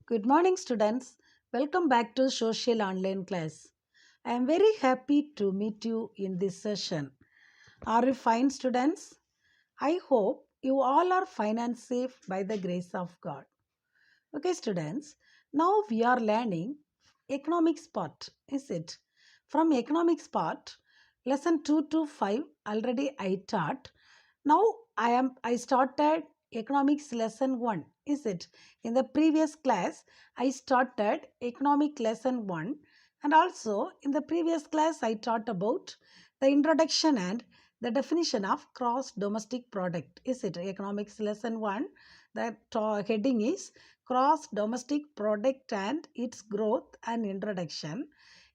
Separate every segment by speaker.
Speaker 1: Good morning, students. Welcome back to Social Online Class. I am very happy to meet you in this session. Are you fine, students? I hope you all are fine and safe by the grace of God. Okay, students. Now we are learning economics part, is it? From economics part, lesson 2 to 5 already I taught. Now I started economics lesson 1, is it? In the previous class I started economic lesson 1, and also in the previous class I taught about the introduction and the definition of gross domestic product, is it? Economics lesson 1, the heading is gross domestic product and its growth and introduction.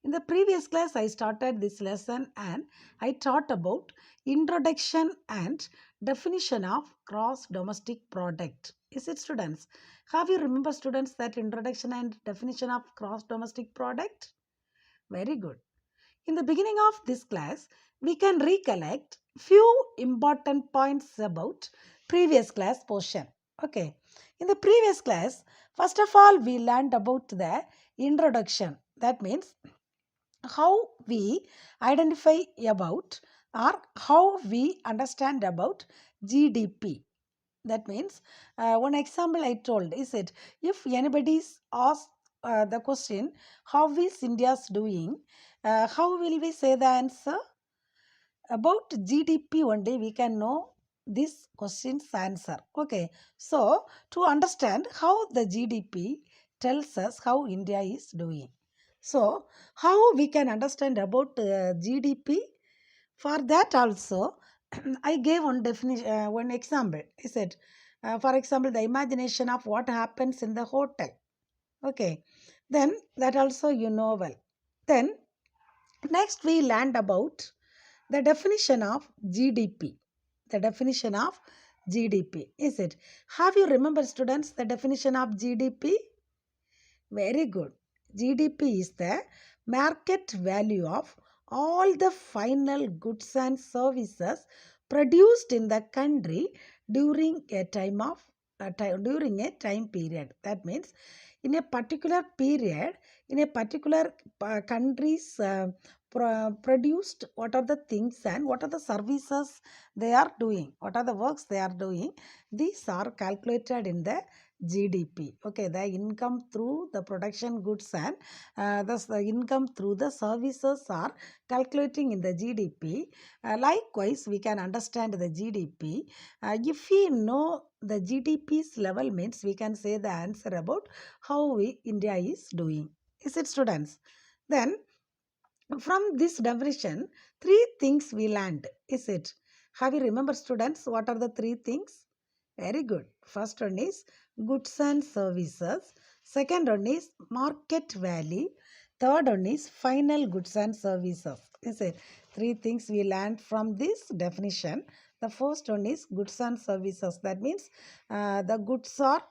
Speaker 1: In the previous class I started this lesson and I taught about introduction and definition of gross domestic product. Is it, students? Have you remember, students, that introduction and definition of gross domestic product? Very good. In the beginning of this class, we can recollect few important points about previous class portion. Okay. In the previous class, first of all, we learned about the introduction. That means how we identify about or how we understand about GDP. That means one example I told is it, if anybody's asked the question, how is India's doing, how will we say the answer? About GDP only we can know this question's answer. Okay, so to understand how the GDP tells us how India is doing. So how we can understand about GDP? For that also, I gave one definition, one example. Is it? For example, the imagination of what happens in the hotel. Okay, then that also you know well. Then next we learned about the definition of GDP. The definition of GDP. Is it? Have you remembered, students, the definition of GDP? Very good. GDP is the market value of all the final goods and services produced in the country during a during a time period. That means in a particular period, in a particular country's produced, what are the things and what are the services they are doing, what are the works they are doing. These are calculated in the GDP. Okay, the income through the production goods and the income through the services are calculating in the GDP. Likewise, we can understand the GDP. If we know the GDP's level, means we can say the answer about how India is doing. Is it, students? Then from this definition, three things we learned. Is it? Have you remember, students, what are the three things? Very good. First one is goods and services. Second one is market value. Third one is final goods and services. Is it? Three things we learned from this definition. The first one is goods and services. That means the goods are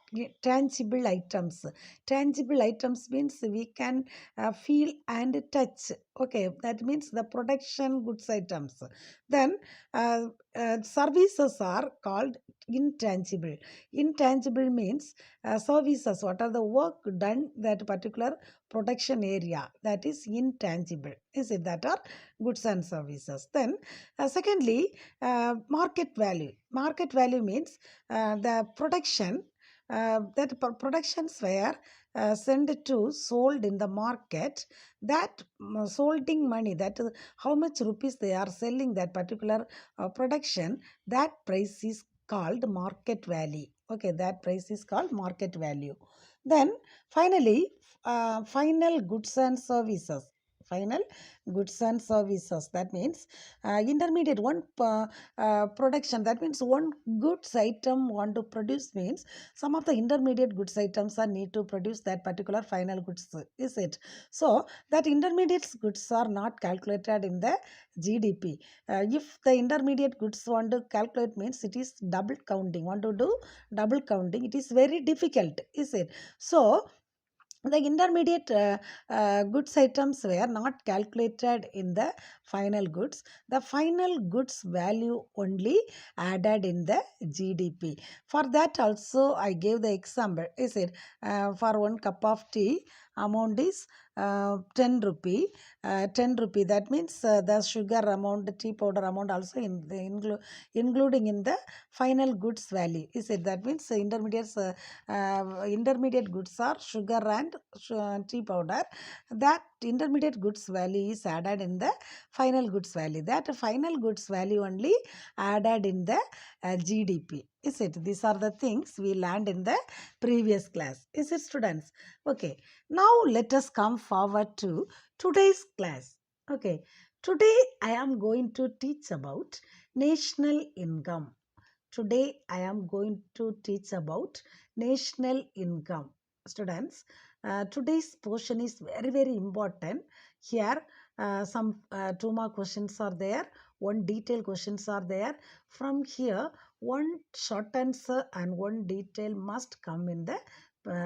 Speaker 1: tangible items. Tangible items means we can feel and touch. Okay, that means the production goods items. Then services are called intangible. Intangible means services, what are the work done that particular production area, that is intangible. Is it? That are goods and services. Then secondly, market value. Market value means the production that productions were sent to sold in the market, that solding money, that is how much rupees they are selling that particular production, that price is called market value. Okay, that price is called market value. Then finally, final goods and services. Final goods and services, that means intermediate one production, that means one goods item want to produce, means some of the intermediate goods items are need to produce that particular final goods. Is it? So that intermediate goods are not calculated in the GDP. If the intermediate goods want to calculate, means it is double counting. Want to do double counting, it is very difficult. Is it? So The intermediate goods items were not calculated in the final goods. The final goods value only added in the GDP. For that also I gave the example. Is it for 1 cup of tea amount is 10 rupee. 10 rupee, that means the sugar amount, the tea powder amount also including in the final goods value. Is it, that means intermediate goods are sugar and tea powder. That intermediate goods value is added in the final goods value. That final goods value only added in the GDP. Is it? These are the things we learned in the previous class. Is it, students? Okay. Now let us come forward to today's class. Okay. Today I am going to teach about national income. Today I am going to teach about national income. Students, today's portion is very important. Here some 2 mark questions are there, one detail questions are there. From here, one short answer and one detail must come in the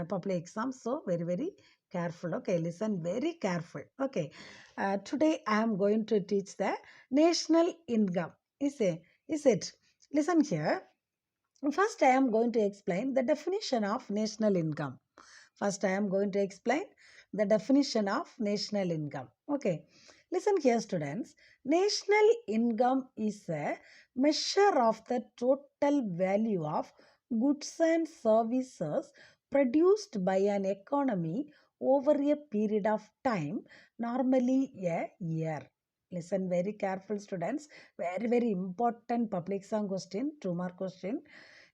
Speaker 1: public exam. So very careful. Okay, listen very careful. Okay, today I am going to teach the national income. Is it? Listen here. First, I am going to explain the definition of national income. First, I am going to explain the definition of national income. Okay. Listen here, students. National income is a measure of the total value of goods and services produced by an economy over a period of time, normally a year. Listen very careful, students. Very important public exam question, 2 mark question.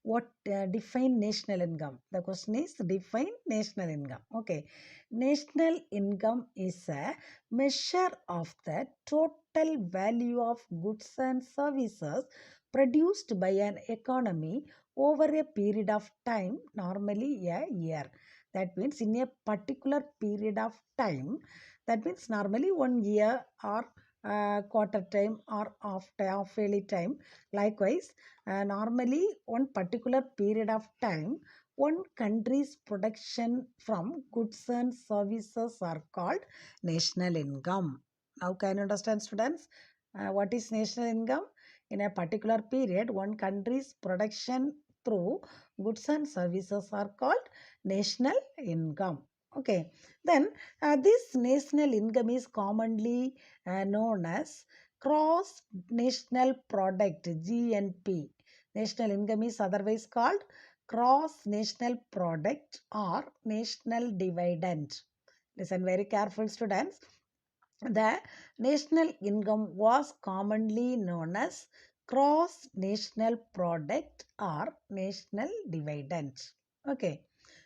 Speaker 1: What define national income? The question is define national income. Okay, national income is a measure of the total value of goods and services produced by an economy over a period of time, normally a year. That means in a particular period of time, that means normally 1 year or quarter time or half yearly time. Likewise, normally one particular period of time, one country's production from goods and services are called national income. Now can you understand, students? What is national income? In a particular period, one country's production through goods and services are called national income. Okay, then this national income is commonly known as gross national product, GNP. National income is otherwise called gross national product or national dividend. Listen very careful, students. The national income was commonly known as gross national product or national dividend. Okay.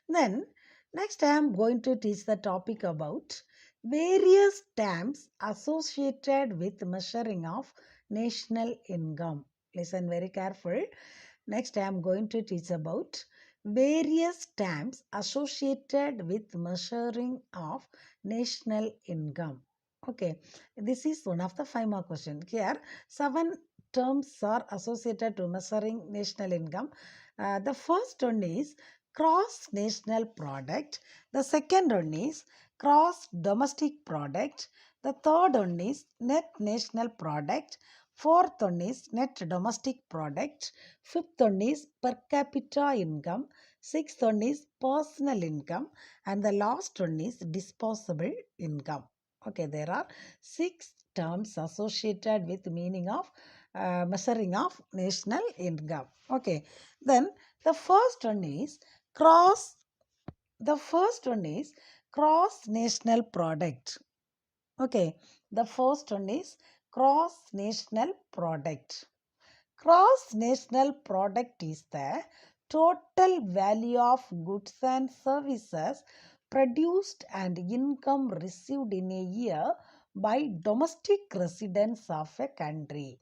Speaker 1: Then next I am going to teach the topic about various terms associated with measuring of national income. Listen very careful. Next I am going to teach about various terms associated with measuring of national income. Okay, this is one of the 5 mark question. Here, 7 terms are associated to measuring national income. The first one is gross national product. The second one is gross domestic product. The third one is net national product. Fourth one is net domestic product. Fifth one is per capita income. Sixth one is personal income. And the last one is disposable income. Okay, there are 6 terms associated with meaning of measuring of national income. Okay, then the first one is cross. The first one is cross national product. Okay, the first one is cross national product. Gross national product is the total value of goods and services produced and income received in a year by domestic residents of a country.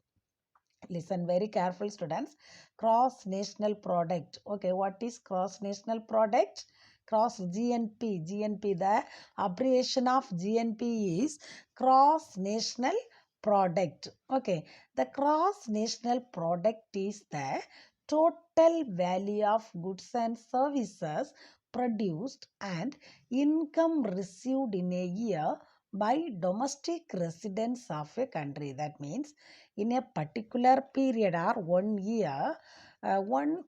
Speaker 1: Listen very careful, students. Gross national product. Okay, what is gross national product? Gross GNP. GNP, the abbreviation of GNP is gross national product. Okay, the gross national product is the total value of goods and services produced and income received in a year by domestic residents of a country. That means in a particular period or 1 year, one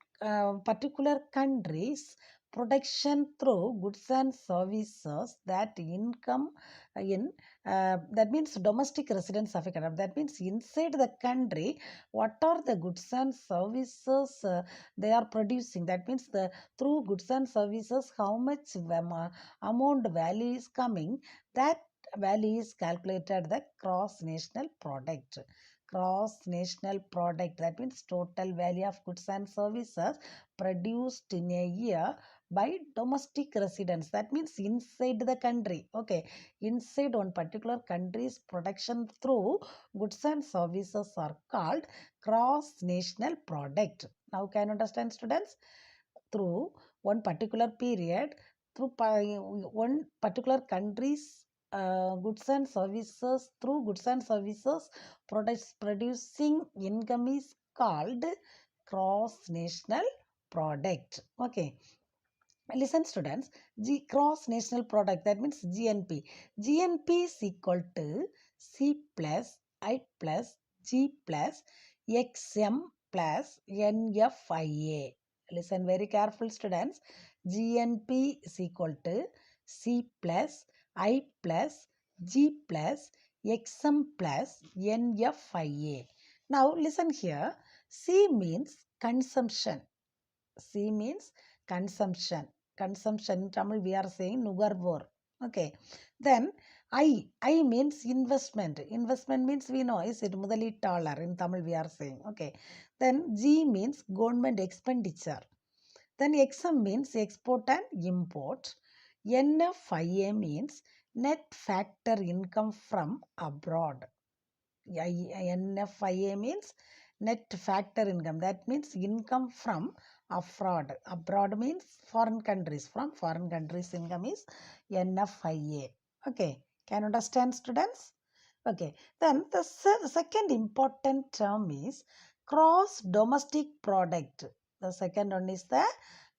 Speaker 1: particular country's production through goods and services that income in that means domestic residents of a country. That means inside the country, what are the goods and services they are producing. That means the through goods and services, how much amount value is coming, that value is calculated the gross national product. Gross national product, that means total value of goods and services produced in a year by domestic residents. That means inside the country. Okay, inside one particular country's production through goods and services are called gross national product. Now can you understand, students? Through one particular period, through one particular country's goods and services, through goods and services producing income is called gross national product. Okay, listen, students. Gross national product, that means GNP. GNP is equal to C plus I plus G plus XM plus NFIA. Listen very careful, students. GNP is equal to C plus I plus G plus XM plus NFIA. Now listen here. C means consumption. C means consumption. Consumption in Tamil we are saying nugarvor. Okay. Then I means investment. Investment means we know is it முதலீட்டாளர் in Tamil we are saying. Okay. Then G means government expenditure. Then XM means export and import. NFIA means net factor income from abroad. NFIA means net factor income. That means income from abroad. Abroad means foreign countries. From foreign countries income is NFIA. Okay. Can you understand, students? Okay. Then the second important term is gross domestic product. The second one is the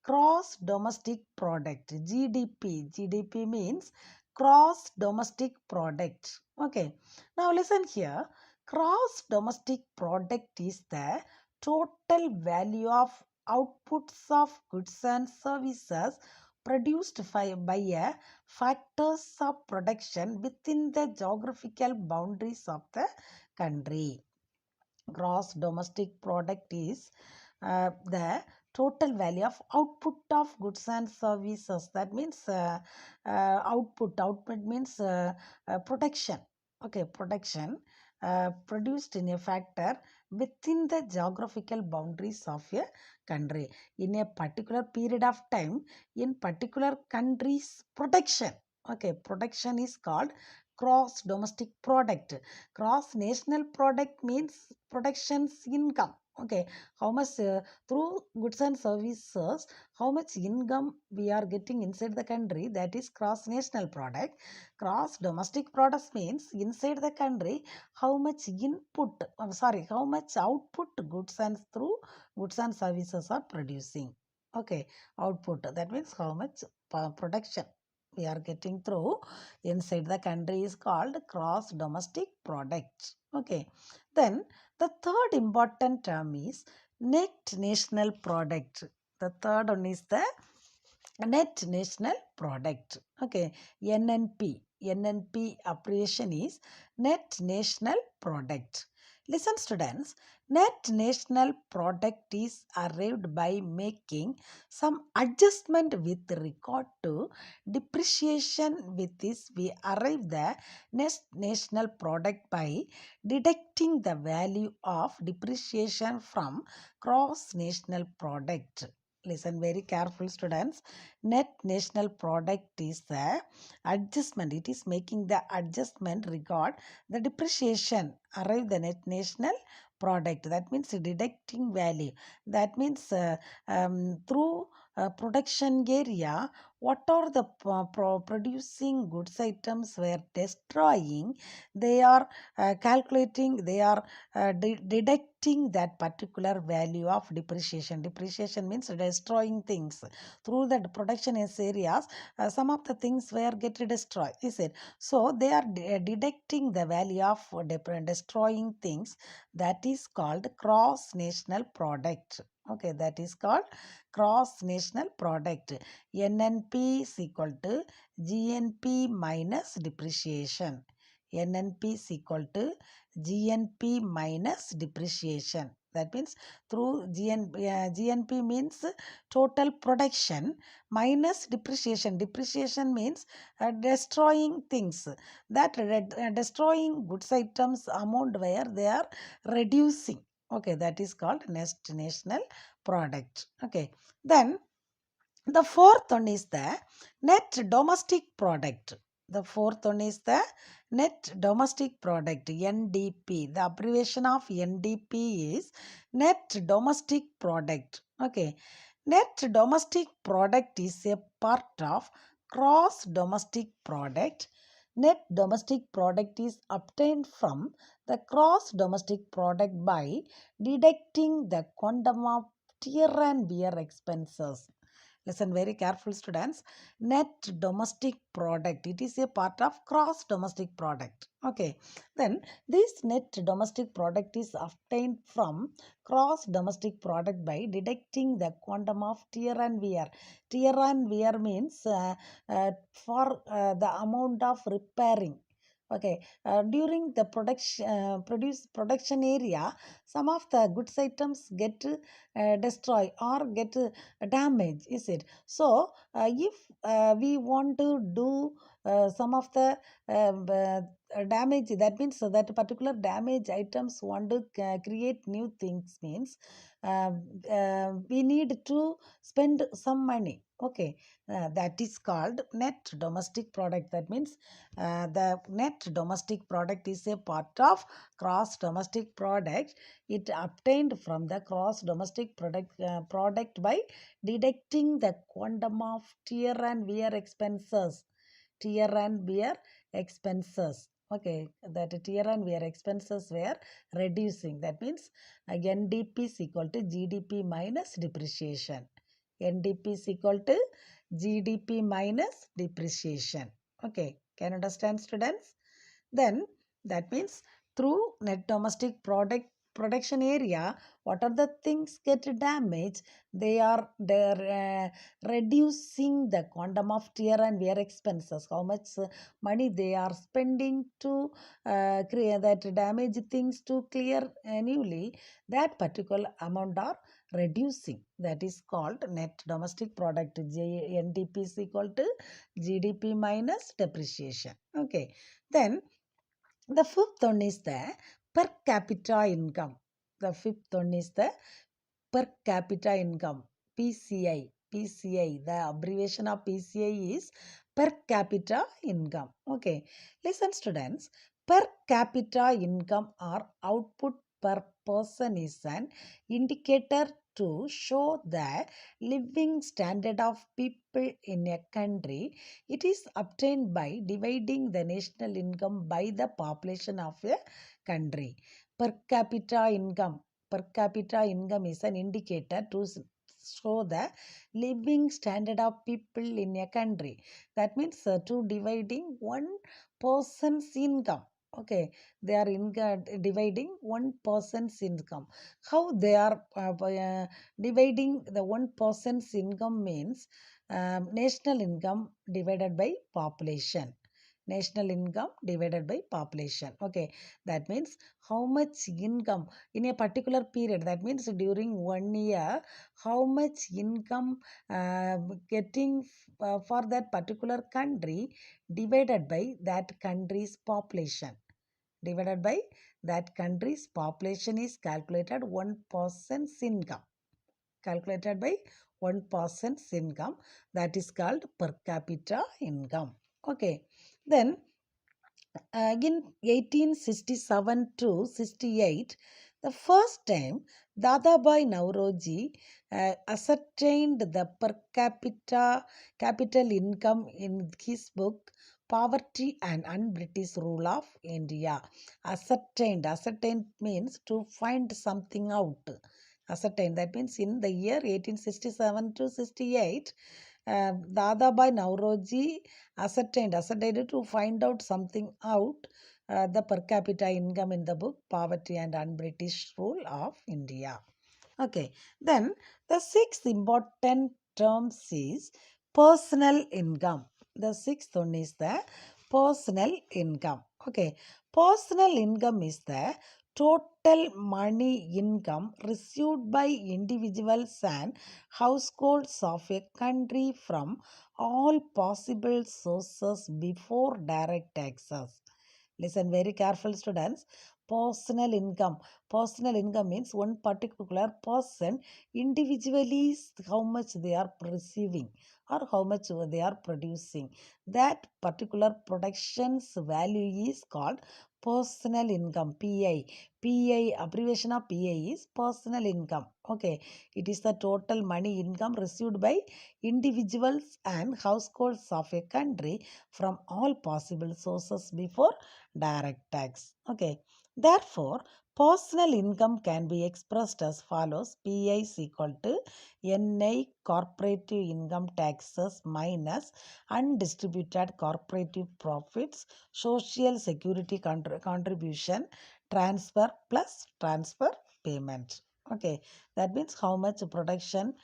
Speaker 1: gross domestic product. GDP. GDP means gross domestic product. Okay. Now listen here. Gross domestic product is the total value of outputs of goods and services produced by a factors of production within the geographical boundaries of the country. Gross domestic product is the total value of output of goods and services. That means output means production. Okay, production produced in a factor within the geographical boundaries of a country in a particular period of time in particular country's production. Okay, production is called gross domestic product. Gross national product means production's income. Okay, how much through goods and services, how much income we are getting inside the country, that is gross national product. Gross domestic products means inside the country how much how much output goods and through goods and services are producing. Okay, output, that means how much production we are getting through inside the country is called gross domestic product. Okay, then the third important term is net national product. The third one is the net national product. Okay, NNP. NNP abbreviation is net national product. Listen, students. Net national product is arrived by making some adjustment with regard to depreciation. With this, we arrive the net national product by deducting the value of depreciation from gross national product. Listen very careful, students. Net national product is the adjustment. It is making the adjustment regard the depreciation. Arrive the net national product. That means deducting value. That means through production area, what are the producing goods items were destroying, they are calculating, they are deducting that particular value of depreciation. Depreciation means destroying things. Through the production areas, some of the things were get destroyed, is it? So they are deducting the value of destroying things. That is called cross national product. Okay, that is called cross national product. NNP is equal to GNP minus depreciation. NNP is equal to GNP minus depreciation. That means through GNP means total production minus depreciation. Depreciation means destroying things. That destroying goods items amount where they are reducing. Okay, that is called national product. Okay, then the fourth one is the net domestic product. The fourth one is the net domestic product, NDP. The abbreviation of NDP is net domestic product. Okay, net domestic product is a part of gross domestic product. Net domestic product is obtained from the gross domestic product by deducting the quantum of tear and wear expenses. Listen very careful, students. Net domestic product, it is a part of gross domestic product. Okay, then this net domestic product is obtained from gross domestic product by deducting the quantum of tear and wear. Tear and wear means for the amount of repairing. Okay, during the production area, some of the goods items get destroyed or get damaged, is it? So if we want to do some of the damage, that means that particular damage items want to create new things, means we need to spend some money. Okay, that is called net domestic product. That means the net domestic product is a part of gross domestic product. It obtained from the gross domestic product by deducting the quantum of tear and wear expenses. Tear and wear expenses. Okay, that tear and wear expenses were reducing. That means NDP is equal to GDP minus depreciation. NDP is equal to GDP minus depreciation. Okay, can you understand, students? Then that means through net domestic production area, what are the things get damaged, they're reducing the quantum of tear and wear expenses, how much money they are spending to create that damaged things to clear newly, that particular amount are reducing. That is called net domestic product. NDP is equal to GDP minus depreciation. Okay, then the fifth one is the per capita income. The fifth one is the per capita income, PCI. PCI, the abbreviation of PCI is per capita income. Okay, listen, students. Per capita income or output per person is an indicator to show the living standard of people in a country. It is obtained by dividing the national income by the population of a country. Per capita income. Per capita income is an indicator to show the living standard of people in a country. That means to dividing one person's income. Okay, they are dividing one person's income. How they are dividing the one person's income means national income divided by population. National income divided by population. Okay, that means how much income in a particular period, that means during 1 year, how much income getting for that particular country divided by that country's population. Divided by that country's population is calculated one person's income. Calculated by one person's income, that is called per capita income. Okay, then in 1867 to 68, the first time Dadabhai Nauroji ascertained the per capita capital income in his book Poverty and Un-British Rule of India. Ascertained means to find something out. Ascertained, that means in the year 1867 to 68, Dadabhai Nauroji ascertained to find out something out, the per capita income in the book Poverty and Un-British Rule of India. Okay, then the sixth important terms is personal income. The sixth one is the personal income. Okay, personal income is the total money income received by individuals and households of a country from all possible sources before direct taxes. Listen very careful, students. Personal income. Personal income means one particular person individually how much they are receiving or how much they are producing. That particular production's value is called personal income. PI. PI, abbreviation of PI is personal income. Okay. It is the total money income received by individuals and households of a country from all possible sources before direct tax. Okay. Therefore, personal income can be expressed as follows. PI is equal to NI corporative income taxes minus undistributed corporative profits, social security contribution, transfer plus transfer payment. Okay, that means how much production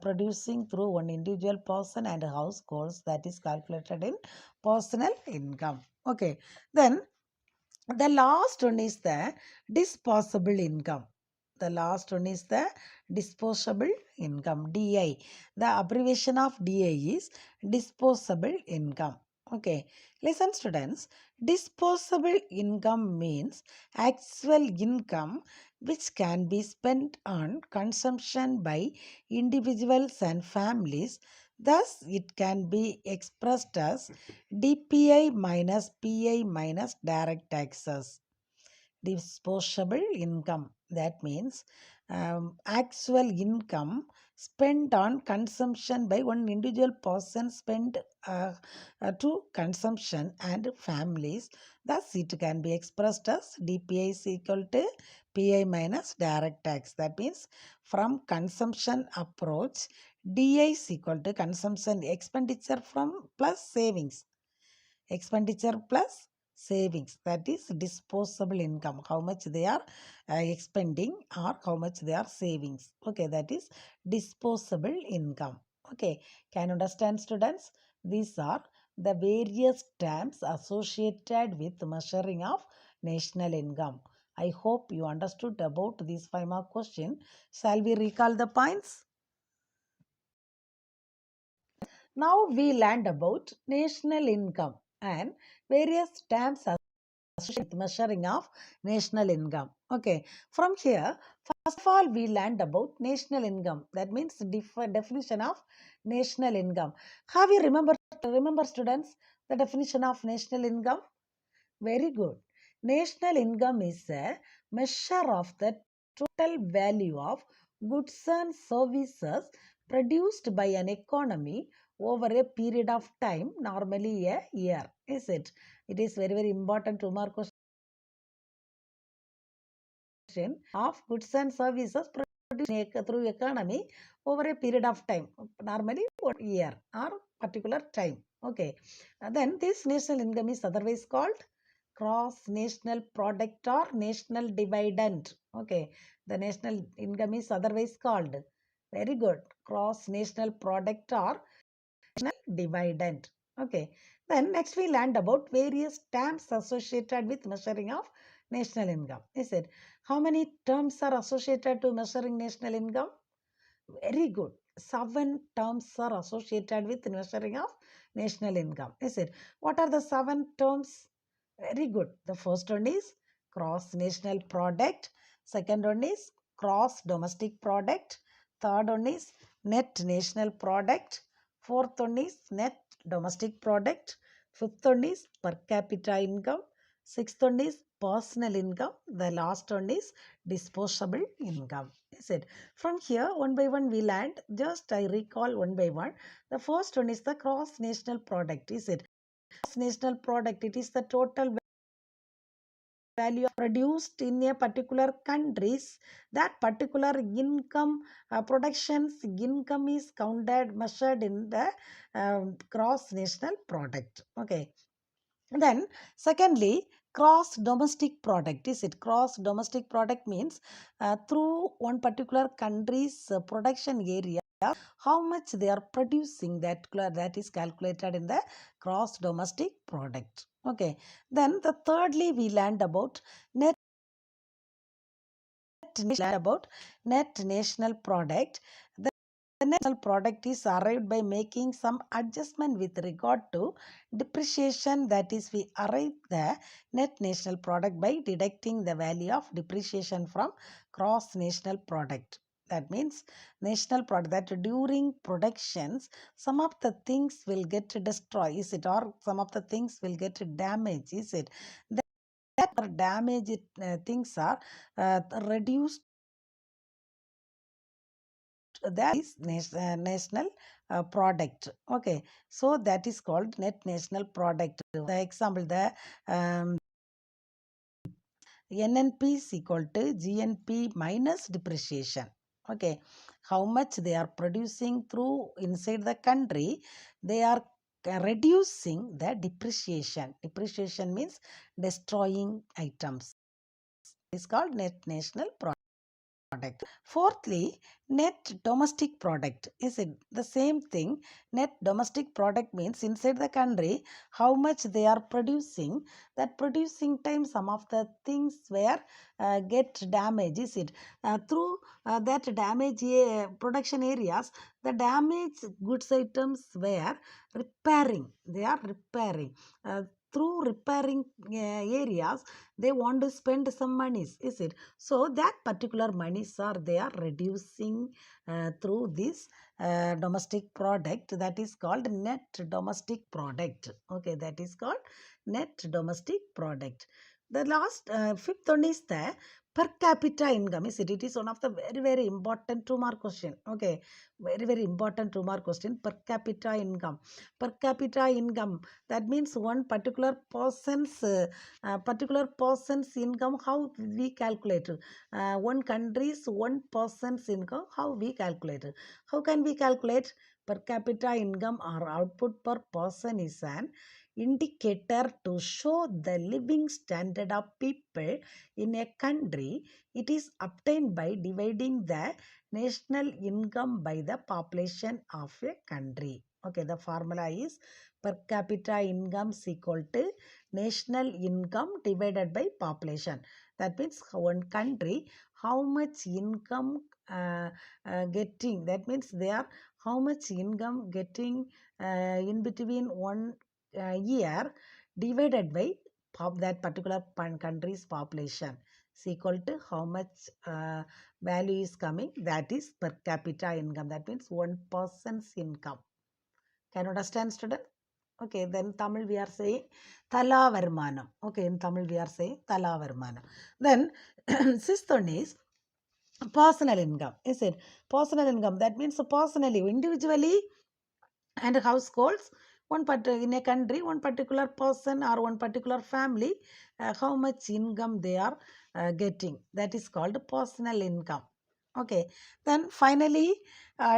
Speaker 1: producing through one individual person and households, that is calculated in personal income. Okay, then the last one is the disposable income. The last one is the disposable income, DI. The abbreviation of DI is disposable income. Okay, listen students. Disposable income means actual income which can be spent on consumption by individuals and families. Thus, it can be expressed as DPI minus PI minus direct taxes. Disposable income, that means actual income spent on consumption by one individual person spent to consumption and families. Thus, it can be expressed as DPI is equal to PI minus direct tax. That means from consumption approach, DI is equal to consumption expenditure from plus savings. Expenditure plus savings, that is disposable income, how much they are expending or how much they are savings. Okay, that is disposable income. Okay, can you understand, students? These are the various terms associated with measuring of national income. I hope you understood about this 5-mark question. Shall we recall the points? Now we learned about national income and various terms associated with measuring of national income. Okay, from here, first of all, we learned about national income. That means definition of national income. Have you remember students the definition of national income? Very good. National income is a measure of the total value of goods and services produced by an economy over a period of time, normally a year. Is it? It is very, very important to mark question of goods and services produced through economy over a period of time, normally 1 year or particular time. Okay. Then this national income is otherwise called gross national product or national dividend. Okay, the national income is otherwise called, very good, gross national product or national dividend. Okay, then next we learned about various terms associated with measuring of national income. Is it? How many terms are associated to measuring national income? Very good. 7 terms are associated with measuring of national income. Is it? What are the 7 terms? Very good. The first one is gross national product. Second one is gross domestic product. Third one is net national product. Fourth one is net domestic product. Fifth one is per capita income. Sixth one is personal income. The last one is disposable income. Is it? From here, one by one we land. Just I recall one by one. The first one is the gross national product. Is it? Gross national product. It is the total value produced in a particular countries. That particular income productions income is counted measured in the gross national product. Okay. Then, secondly, gross domestic product. Is it? Gross domestic product means through one particular country's production area, how much they are producing, that is calculated in the gross domestic product. Okay. Then, the thirdly, we learned about net national product. The national product is arrived by making some adjustment with regard to depreciation. That is, we arrive the net national product by deducting the value of depreciation from gross national product. That means national product, that during productions some of the things will get destroyed, is it, or some of the things will get damaged, is it, that damaged things are reduced. That is national product. Okay, so that is called net national product. The example, the NNP is equal to GNP minus depreciation. Okay, how much they are producing through inside the country, they are reducing the depreciation. Depreciation means destroying items. It's called net national product. Fourthly, net domestic product. Is it the same thing? Net domestic product means inside the country how much they are producing. That producing time some of the things where get damaged. Is it through that damage production areas, the damaged goods items were repairing. They are repairing. Through repairing areas, they want to spend some monies. Is it? So that particular monies are they are reducing through this domestic product, that is called net domestic product. Okay, that is called net domestic product. The last fifth one is the per capita income. Is it? It is one of the very important 2-mark question. Okay, very important 2-mark question. Per capita income. Per capita income. That means one particular person's income. How we calculate? One country's one person's income. How we calculate? How can we calculate? Per capita income or output per person is an indicator to show the living standard of people in a country. It is obtained by dividing the national income by the population of a country. Okay, the formula is per capita income is equal to national income divided by population. That means one country how much income getting. That means they are how much income getting in between one year divided by that particular country's population is equal to how much value is coming. That is per capita income. That means one person's income. Can you understand, student? Okay, then Tamil we are saying Thala Varmanam. Okay, in Tamil we are saying Thala Varmanam. Then sixth one is personal income. Is it? Personal income. That means personally, individually and households, in a country, one particular person or one particular family, how much income they are getting. That is called personal income. Okay, then finally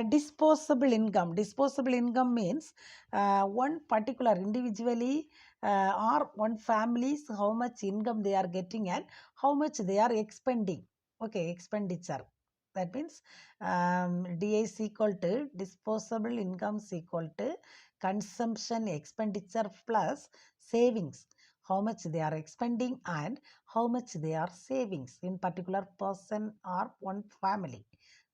Speaker 1: disposable income. Disposable income means one particular individually or one families how much income they are getting and how much they are expending. Okay, expenditure. That means DI is equal to disposable income is equal to consumption expenditure plus savings. How much they are expending and how much they are savings in particular person or one family.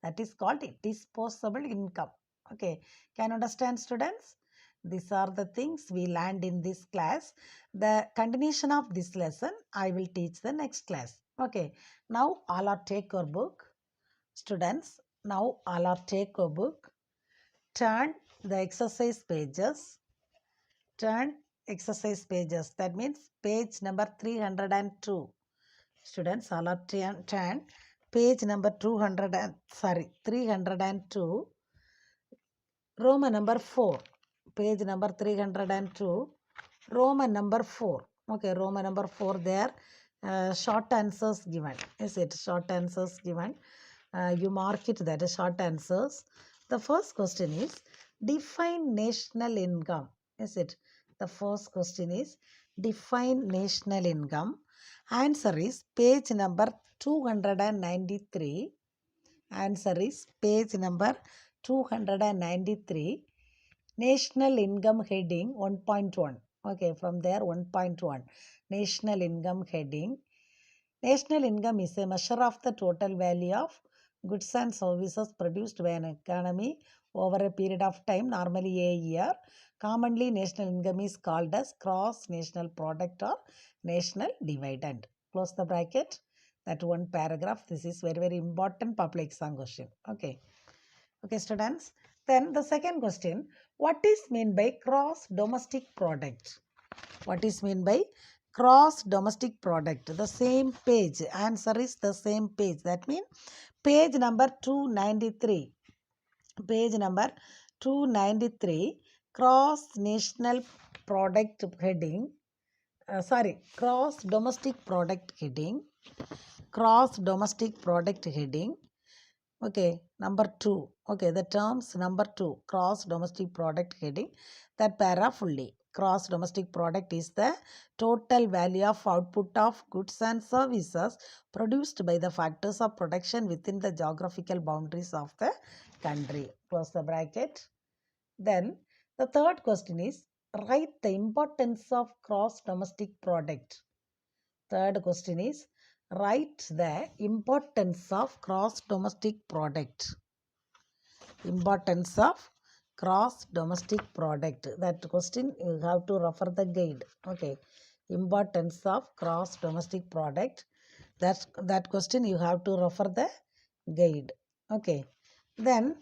Speaker 1: That is called disposable income. Okay, can you understand, students? These are the things we learned in this class. The continuation of this lesson I will teach the next class. Okay, now all are take your book. Students, now all are take a book, turn the exercise pages, turn exercise pages. That means page number 302. Students, all are turn page number 302, Roman number 4. Page number 302, Roman number 4. Okay, Roman number 4 there. Short answers given. Is it short answers given? You mark it that short answers. The first question is define national income. Is it? The first question is define national income. Answer is page number 293. Answer is page number 293. National income heading 1.1. Okay, from there 1.1. National income heading. National income is a measure of the total value of goods and services produced by an economy over a period of time, normally a year. Commonly, national income is called as gross national product or national dividend. Close the bracket. That one paragraph. This is very, very important public exam question. Okay. Okay, students. Then the second question. What is meant by gross domestic product? What is meant by gross domestic product? The same page. Answer is the same page. That means page number 293. Page number 293. Gross national product heading. Gross domestic product heading. Gross domestic product heading. Okay, number 2. Okay, the terms number 2. Gross domestic product heading. That para fully. Gross domestic product is the total value of output of goods and services produced by the factors of production within the geographical boundaries of the country. Close the bracket. Then the third question is write the importance of gross domestic product. Third question is write the importance of gross domestic product. Importance of gross domestic product. That question you have to refer the guide. Okay. Importance of gross domestic product. That question you have to refer the guide. Okay. Then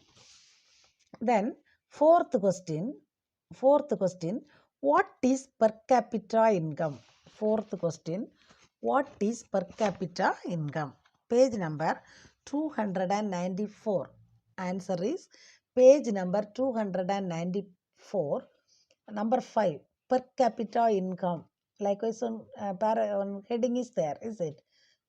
Speaker 1: fourth question. What is per capita income? Fourth question. What is per capita income? Page number 294. Answer is page number 294. Number 5. Per capita income. Likewise, on heading is there, is it?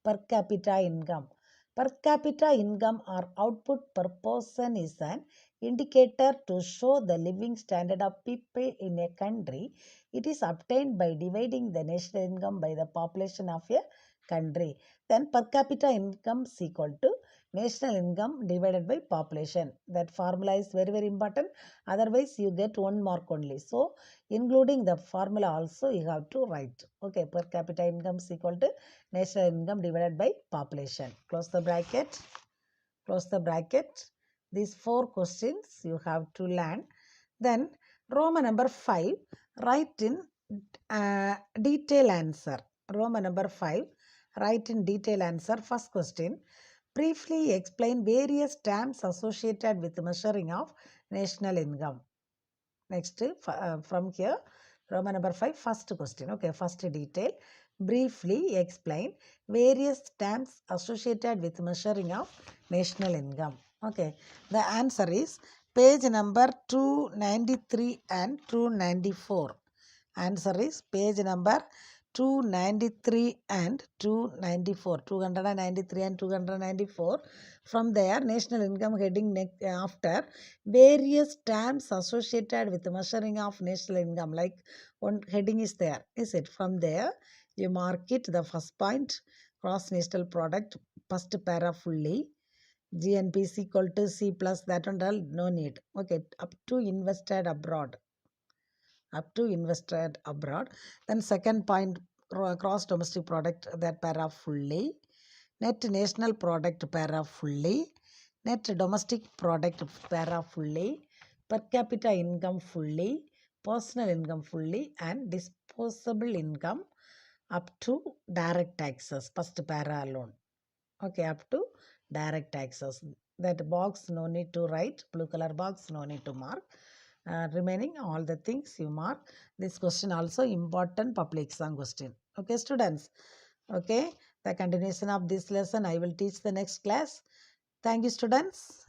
Speaker 1: Per capita income. Per capita income or output per person is an indicator to show the living standard of people in a country. It is obtained by dividing the national income by the population of a country. Then per capita income is equal to national income divided by population. That formula is very, very important. Otherwise, you get 1 mark only. So, including the formula also you have to write. Okay, per capita income is equal to national income divided by population. Close the bracket. Close the bracket. These 4 questions you have to learn. Then Roman number 5, write in detail answer. Roman number 5, write in detail answer. First question. Briefly explain various terms associated with measuring of national income. Next, from here, Roman number 5, first question. Okay, first detail. Briefly explain various terms associated with measuring of national income. Okay, the answer is page number 293 and 294. Answer is page number 293 and 294. 293 and 294. From there, national income heading after various terms associated with measuring of national income. Like one heading is there. Is it? From there, you mark it. The first point, gross national product, first para fully. GNP is equal to C plus that and all, no need. Okay, up to invested abroad. Up to invested abroad. Then second point, gross domestic product, that para fully. Net national product para fully. Net domestic product para fully. Per capita income fully. Personal income fully. And disposable income up to direct taxes. First para alone. Okay, up to direct taxes. That box no need to write. Blue color box no need to mark. Remaining all the things you mark. This question also important public exam question. Okay, students. Okay, the continuation of this lesson I will teach the next class. Thank you, students.